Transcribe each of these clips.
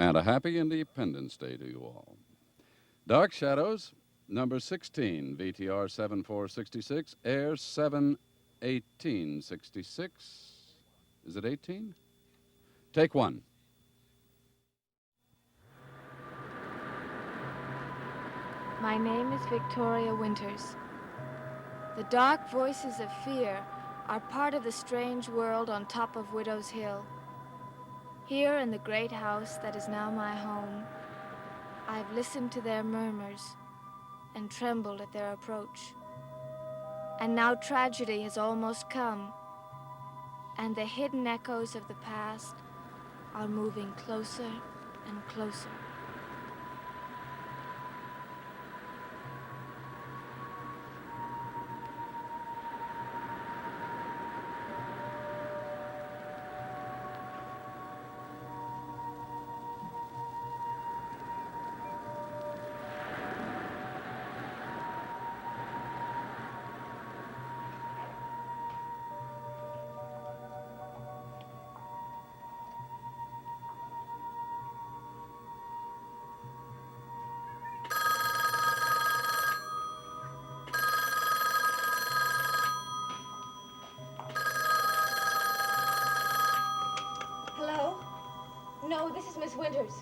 And a happy Independence Day to you all. Dark Shadows, number 16, VTR 7466, air 7/18/66. Is it 18? Take one. My name is Victoria Winters. The dark voices of fear are part of the strange world on top of Widow's Hill. Here in the great house that is now my home, I've listened to their murmurs and trembled at their approach. And now tragedy has almost come, and the hidden echoes of the past are moving closer and closer. Hello? No, this is Miss Winters.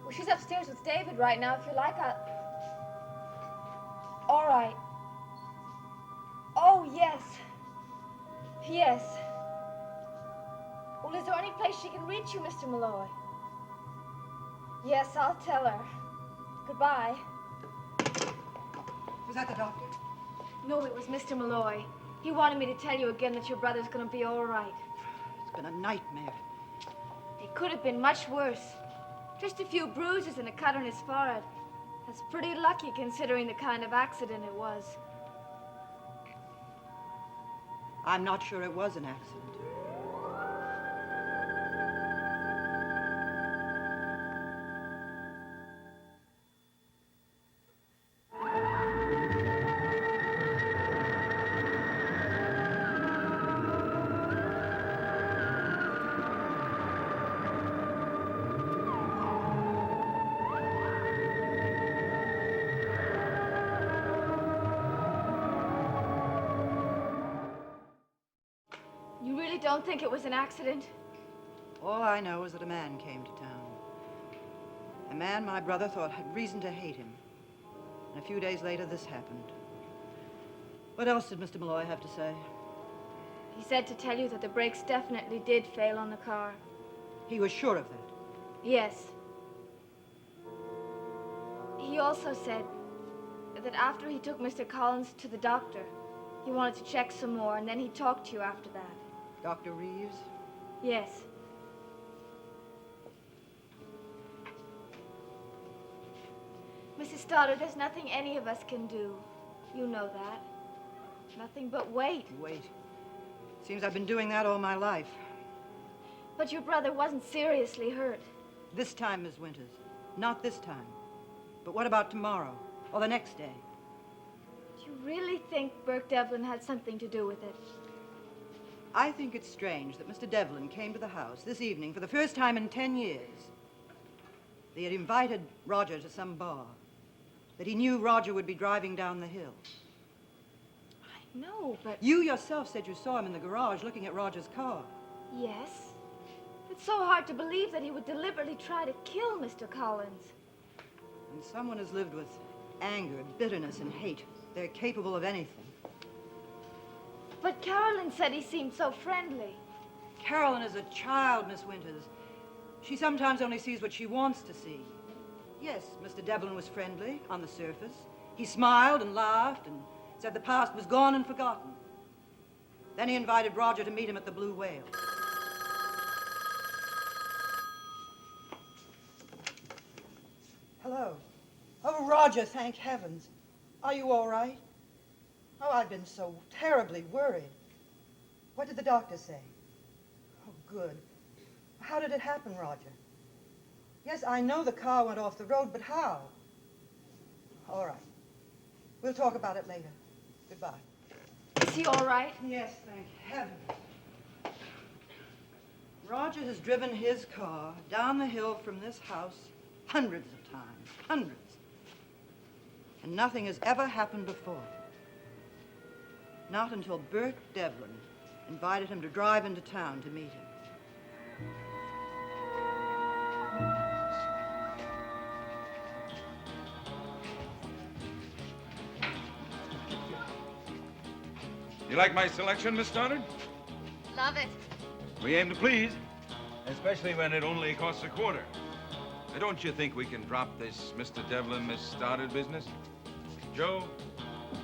Well, she's upstairs with David right now. If you like, All right. Oh, yes. Yes. Well, is there any place she can reach you, Mr. Malloy? Yes, I'll tell her. Goodbye. Was that the doctor? No, it was Mr. Malloy. He wanted me to tell you again that your brother's gonna be all right. It's been a nightmare. It could have been much worse. Just a few bruises and a cut on his forehead. That's pretty lucky considering the kind of accident it was. I'm not sure it was an accident. You really don't think it was an accident? All I know is that a man came to town. A man my brother thought had reason to hate him. And a few days later, this happened. What else did Mr. Malloy have to say? He said to tell you that the brakes definitely did fail on the car. He was sure of that. Yes. He also said that after he took Mr. Collins to the doctor, he wanted to check some more, and then he'd talk to you after that. Dr. Reeves? Yes. Mrs. Stoddard, there's nothing any of us can do. You know that. Nothing but wait. Wait. Seems I've been doing that all my life. But your brother wasn't seriously hurt. This time, Miss Winters. Not this time. But what about tomorrow? Or the next day? Do you really think Burke Devlin had something to do with it? I think it's strange that Mr. Devlin came to the house this evening for the first time in 10 years. That he had invited Roger to some bar. That he knew Roger would be driving down the hill. I know, but... You yourself said you saw him in the garage looking at Roger's car. Yes. It's so hard to believe that he would deliberately try to kill Mr. Collins. When someone has lived with anger, bitterness, and hate, they're capable of anything. But Carolyn said he seemed so friendly. Carolyn is a child, Miss Winters. She sometimes only sees what she wants to see. Yes, Mr. Devlin was friendly on the surface. He smiled and laughed and said the past was gone and forgotten. Then he invited Roger to meet him at the Blue Whale. Hello. Oh, Roger, thank heavens. Are you all right? Oh, I've been so terribly worried. What did the doctor say? Oh, good. How did it happen, Roger? Yes, I know the car went off the road, but how? All right. We'll talk about it later. Goodbye. Is he all right? Yes, thank heaven. Roger has driven his car down the hill from this house hundreds of times, hundreds. And nothing has ever happened before. Not until Bert Devlin invited him to drive into town to meet him. You like my selection, Miss Stoddard? Love it. We aim to please, especially when it only costs a quarter. Now, don't you think we can drop this Mr. Devlin, Miss Stoddard business? Joe,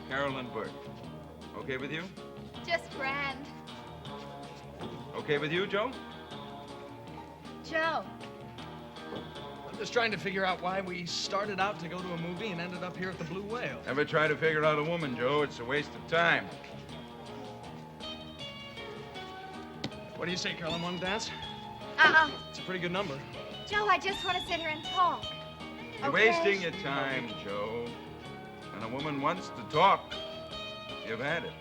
Carol, and Bert. Okay with you? Just grand. Okay with you, Joe? Joe. I'm just trying to figure out why we started out to go to a movie and ended up here at the Blue Whale. Never try to figure out a woman, Joe. It's a waste of time. What do you say, Carolyn? Want to dance? It's a pretty good number. Joe, I just want to sit here and talk. You're Okay. wasting your time, Joe. When a woman wants to talk, you've had it.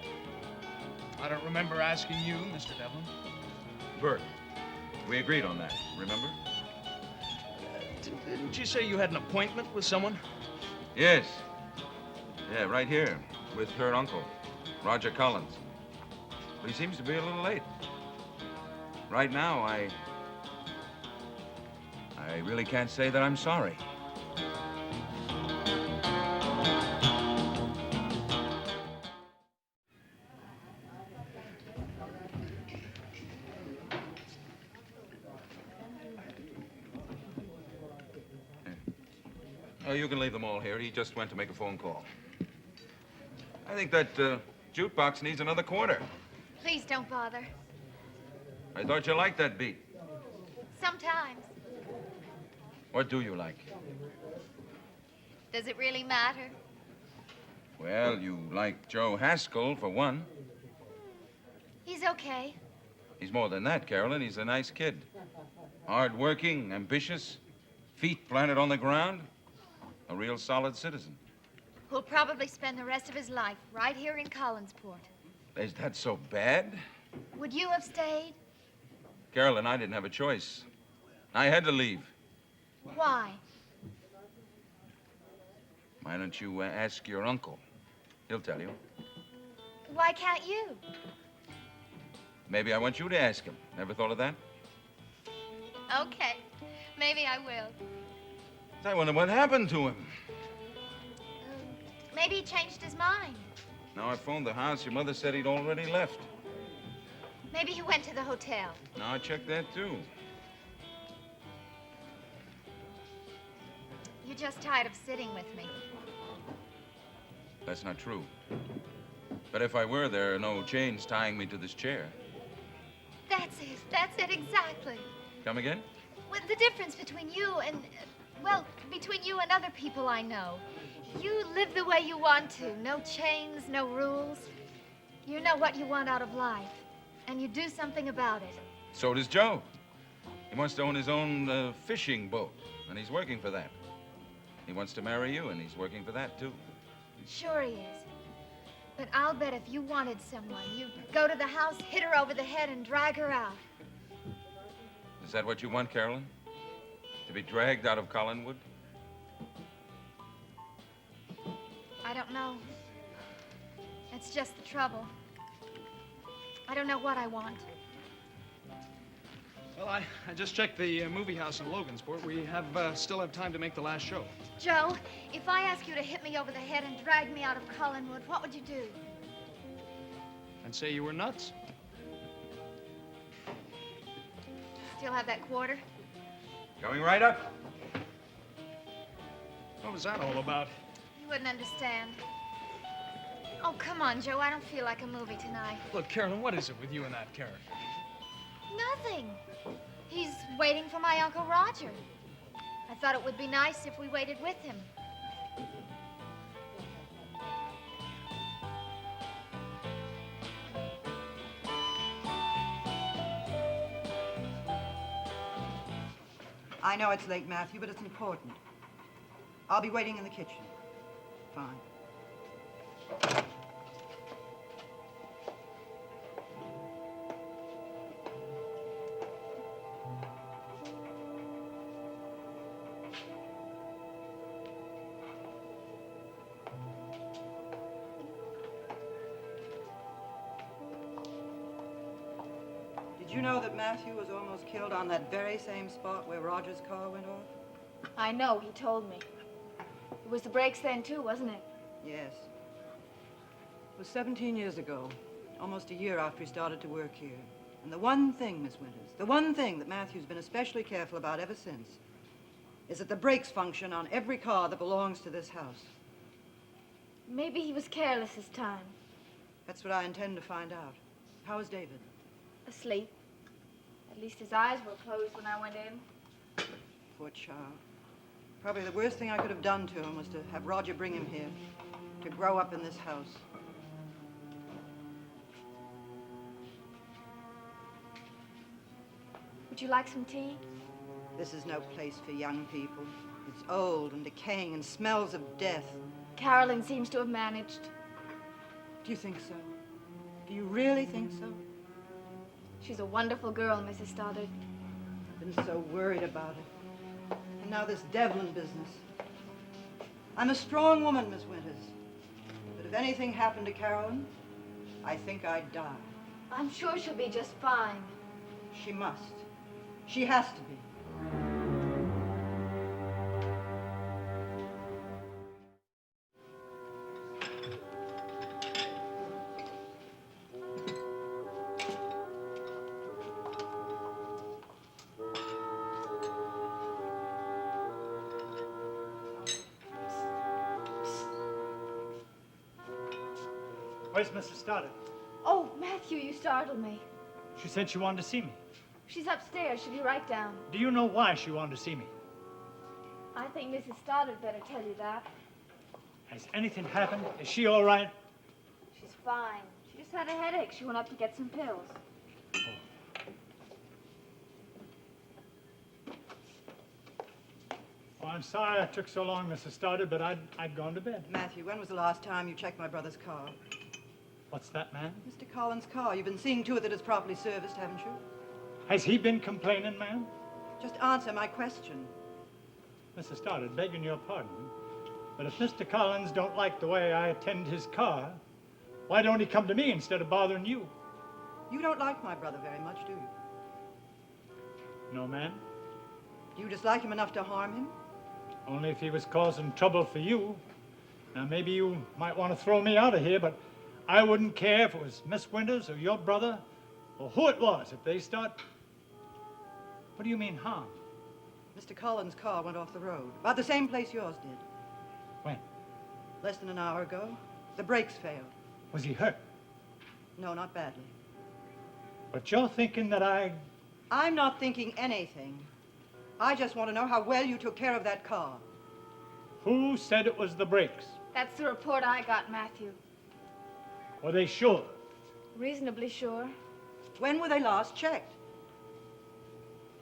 I don't remember asking you, Mr. Devlin. Bert, we agreed on that, remember? Didn't you say you had an appointment with someone? Yes. Yeah, right here, with her uncle, Roger Collins. But he seems to be a little late. Right now, I really can't say that I'm sorry. Oh, you can leave them all here. He just went to make a phone call. I think that jukebox needs another quarter. Please don't bother. I thought you liked that beat. Sometimes. What do you like? Does it really matter? Well, you like Joe Haskell, for one. He's okay. He's more than that, Carolyn. He's a nice kid. Hard-working, ambitious, feet planted on the ground. A real solid citizen. Who'll probably spend the rest of his life right here in Collinsport. Is that so bad? Would you have stayed? Carolyn, I didn't have a choice. I had to leave. Why? Why don't you ask your uncle? He'll tell you. Why can't you? Maybe I want you to ask him. Never thought of that? Okay. Maybe I will. I wonder what happened to him. Maybe he changed his mind. Now, I phoned the house. Your mother said he'd already left. Maybe he went to the hotel. Now, I checked that, too. You're just tired of sitting with me. That's not true. But if I were, there are no chains tying me to this chair. That's it, exactly. Come again? Well, the difference between you and, well, between you and other people I know. You live the way you want to. No chains, no rules. You know what you want out of life, and you do something about it. So does Joe. He wants to own his own fishing boat, and he's working for that. He wants to marry you, and he's working for that, too. Sure he is. But I'll bet if you wanted someone, you'd go to the house, hit her over the head, and drag her out. Is that what you want, Carolyn? To be dragged out of Collinwood? I don't know. That's just the trouble. I don't know what I want. Well, I just checked the movie house in Logansport. We still have time to make the last show. Joe, if I ask you to hit me over the head and drag me out of Collinwood, what would you do? And say you were nuts? Still have that quarter? Coming right up. What was that all about? You wouldn't understand. Oh, come on, Joe. I don't feel like a movie tonight. Look, Carolyn, what is it with you and that character? Nothing. He's waiting for my Uncle Roger. I thought it would be nice if we waited with him. I know it's late, Matthew, but it's important. I'll be waiting in the kitchen. Fine. Did you know that Matthew was almost killed on that very same spot where Roger's car went off? I know, he told me. It was the brakes then, too, wasn't it? Yes. It was 17 years ago, almost a year after he started to work here. And the one thing, Miss Winters, the one thing that Matthew's been especially careful about ever since is that the brakes function on every car that belongs to this house. Maybe he was careless this time. That's what I intend to find out. How is David? Asleep. At least his eyes were closed when I went in. Poor child. Probably the worst thing I could have done to him was to have Roger bring him here, to grow up in this house. Would you like some tea? This is no place for young people. It's old and decaying and smells of death. Carolyn seems to have managed. Do you think so? Do you really think so? She's a wonderful girl, Mrs. Stoddard. I've been so worried about it. And now this Devlin business. I'm a strong woman, Miss Winters. But if anything happened to Carolyn, I think I'd die. I'm sure she'll be just fine. She must. She has to be. Where's Mrs. Stoddard? Oh, Matthew, you startled me. She said she wanted to see me. She's upstairs. She'll be right down. Do you know why she wanted to see me? I think Mrs. Stoddard better tell you that. Has anything happened? Is she all right? She's fine. She just had a headache. She went up to get some pills. Oh, I'm sorry I took so long, Mrs. Stoddard, but I'd gone to bed. Matthew, when was the last time you checked my brother's car? What's that, ma'am? Mr. Collins' car. You've been seeing to it that it's properly serviced, haven't you? Has he been complaining, ma'am? Just answer my question. Mrs. Stoddard, begging your pardon, but if Mr. Collins don't like the way I attend his car, why don't he come to me instead of bothering you? You don't like my brother very much, do you? No, ma'am. Do you dislike him enough to harm him? Only if he was causing trouble for you. Now, maybe you might want to throw me out of here, but I wouldn't care if it was Miss Winters or your brother or who it was. If they start... What do you mean, harm? Mr. Collins' car went off the road, about the same place yours did. When? Less than an hour ago. The brakes failed. Was he hurt? No, not badly. But you're thinking that I'm not thinking anything. I just want to know how well you took care of that car. Who said it was the brakes? That's the report I got, Matthew. Were they sure? Reasonably sure. When were they last checked?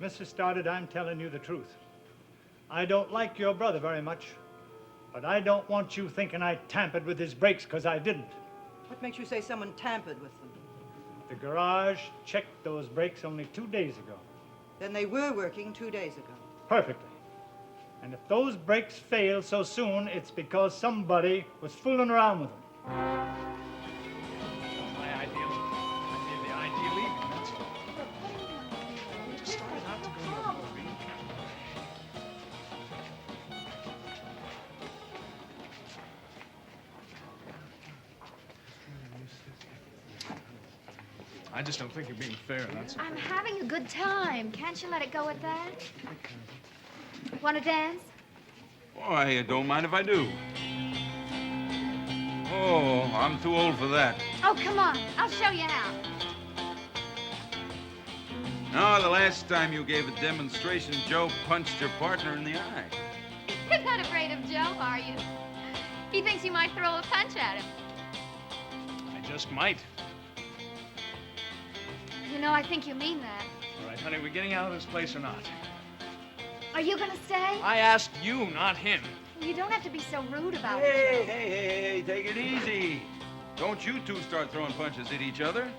Mrs. Stoddard, I'm telling you the truth. I don't like your brother very much, but I don't want you thinking I tampered with his brakes, because I didn't. What makes you say someone tampered with them? The garage checked those brakes only 2 days ago. Then they were working 2 days ago. Perfectly. And if those brakes failed so soon, it's because somebody was fooling around with them. My ideal evening, that's all. I just started out to go to a movie. I just don't think you're being fair, that's all. I'm having a good time. Can't you let it go at that? Want to dance? Oh, I don't mind if I do. Oh, I'm too old for that. Oh, come on. I'll show you how. No, the last time you gave a demonstration, Joe punched your partner in the eye. You're not afraid of Joe, are you? He thinks you might throw a punch at him. I just might. You know, I think you mean that. All right, honey, we getting out of this place or not? Are you going to stay? I asked you, not him. You don't have to be so rude about Hey, it. hey, take it easy. Don't you two start throwing punches at each other.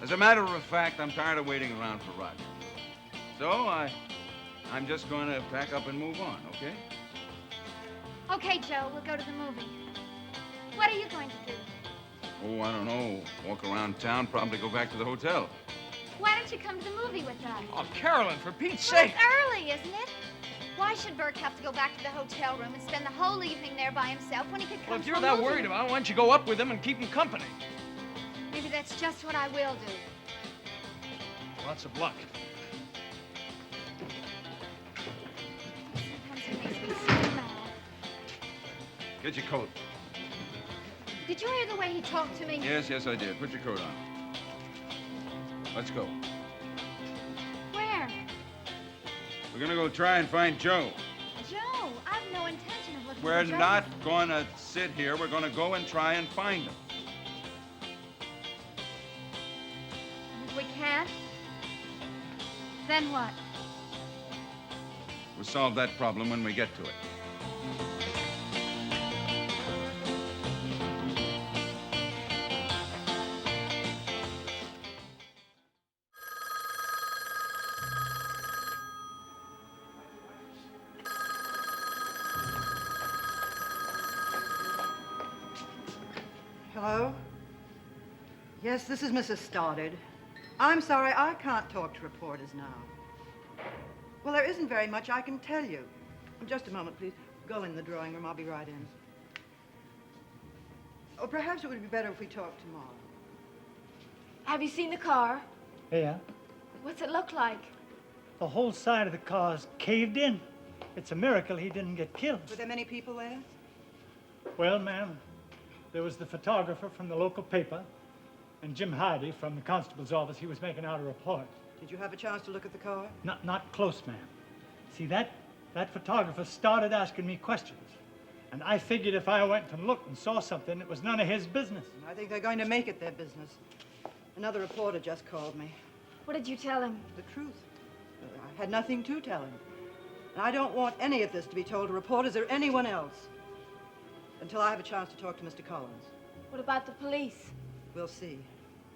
As a matter of fact, I'm tired of waiting around for Roger. So I'm just going to pack up and move on, okay? Okay, Joe, we'll go to the movie. What are you going to do? Oh, I don't know. Walk around town, probably go back to the hotel. Why don't you come to the movie with us? Oh, Carolyn, for Pete's Well, sake. it's early, isn't it? Why should Burke have to go back to the hotel room and spend the whole evening there by himself when he could come Well, if to you're a that movie? worried about it, why don't you go up with him and keep him company? Maybe that's just what I will do. Lots of luck. Sometimes he makes me so mad. Get your coat. Did you hear the way he talked to me? Yes, I did. Put your coat on. Let's go. Where? We're gonna go try and find Joe. Joe, I've no intention of looking We're for Joe. not gonna sit here. We're gonna go and try and find him. If we can't, then what? We'll solve that problem when we get to it. Hello? Yes, this is Mrs. Stoddard. I'm sorry, I can't talk to reporters now. Well, there isn't very much I can tell you. Just a moment, please. Go in the drawing room. I'll be right in. Oh, perhaps it would be better if we talked tomorrow. Have you seen the car? Yeah. What's it look like? The whole side of the car's caved in. It's a miracle he didn't get killed. Were there many people there? Well, ma'am, there was the photographer from the local paper and Jim Hardy from the constable's office. He was making out a report. Did you have a chance to look at the car? Not close, ma'am. See, that photographer started asking me questions. And I figured if I went and looked and saw something, it was none of his business. I think they're going to make it their business. Another reporter just called me. What did you tell him? The truth. I had nothing to tell him. And I don't want any of this to be told to reporters or anyone else until I have a chance to talk to Mr. Collins. What about the police? We'll see.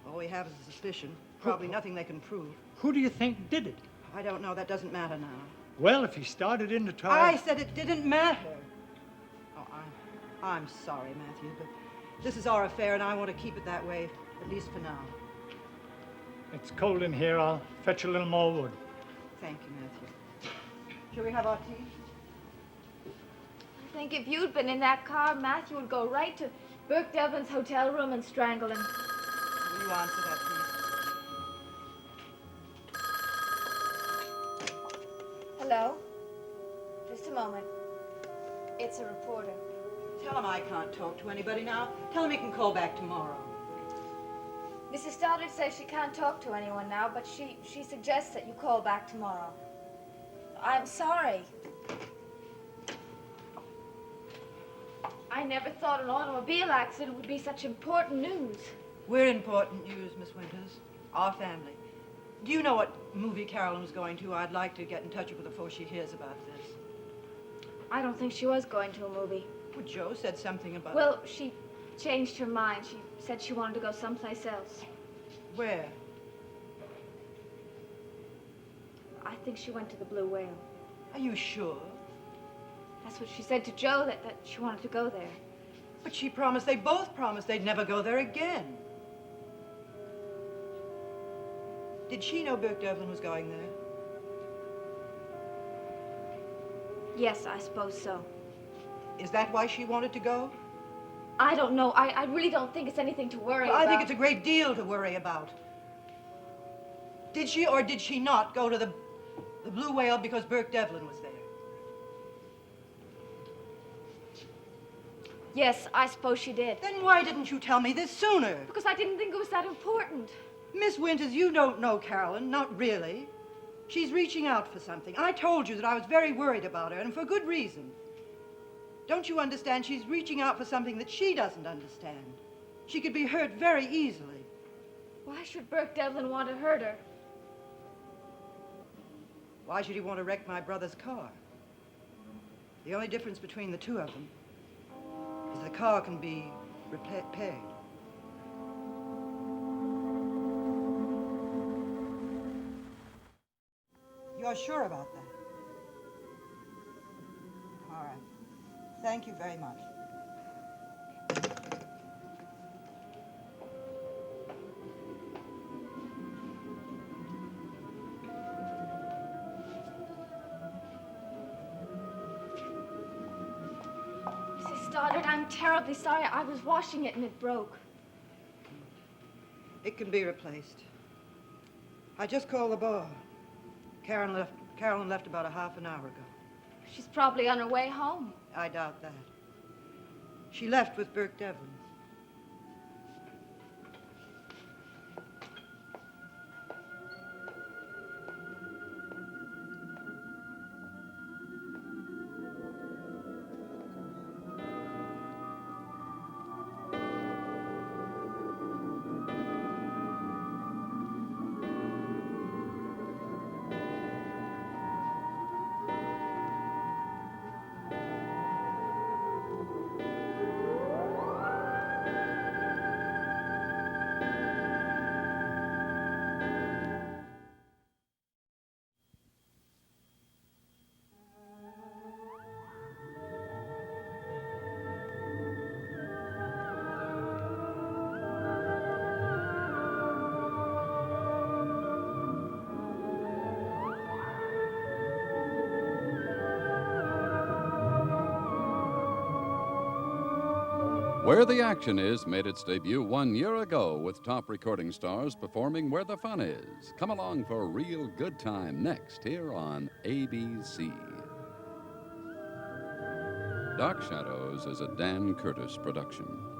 All we have is a suspicion. Probably nothing they can prove. Who do you think did it? I don't know. That doesn't matter now. Well, if he started in to try... I said it didn't matter. Oh, I'm sorry, Matthew, but this is our affair, and I want to keep it that way, at least for now. It's cold in here. I'll fetch a little more wood. Thank you, Matthew. Shall we have our tea? I think if you'd been in that car, Matthew would go right to Burke Devlin's hotel room and strangle him. Will you answer that, please? Hello? Just a moment. It's a reporter. Tell him I can't talk to anybody now. Tell him he can call back tomorrow. Mrs. Stoddard says she can't talk to anyone now, but she suggests that you call back tomorrow. I'm sorry. I never thought an automobile accident would be such important news. We're important news, Miss Winters. Our family. Do you know what movie Carolyn was going to? I'd like to get in touch with her before she hears about this. I don't think she was going to a movie. Well, Joe said something about... Well, she changed her mind. She said she wanted to go someplace else. Where? I think she went to the Blue Whale. Are you sure? That's what she said to Joe, that she wanted to go there. But she promised, they both promised they'd never go there again. Did she know Burke Devlin was going there? Yes, I suppose so. Is that why she wanted to go? I don't know. I really don't think it's anything to worry Well, about. I think it's a great deal to worry about. Did she or did she not go to the Blue Whale because Burke Devlin was there? Yes, I suppose she did. Then why didn't you tell me this sooner? Because I didn't think it was that important. Miss Winters, you don't know Carolyn, not really. She's reaching out for something. I told you that I was very worried about her, and for good reason. Don't you understand? She's reaching out for something that she doesn't understand. She could be hurt very easily. Why should Burke Devlin want to hurt her? Why should he want to wreck my brother's car? The only difference between the two of them is the car can be repaired. You're sure about that? All right. Thank you very much. terribly sorry. I was washing it and it broke. It can be replaced. I just called the bar. Carolyn left about a half an hour ago. She's probably on her way home. I doubt that. She left with Burke Devlin. Where the Action Is made its debut 1 year ago with top recording stars performing Where the Fun Is. Come along for a real good time next here on ABC. Dark Shadows is a Dan Curtis production.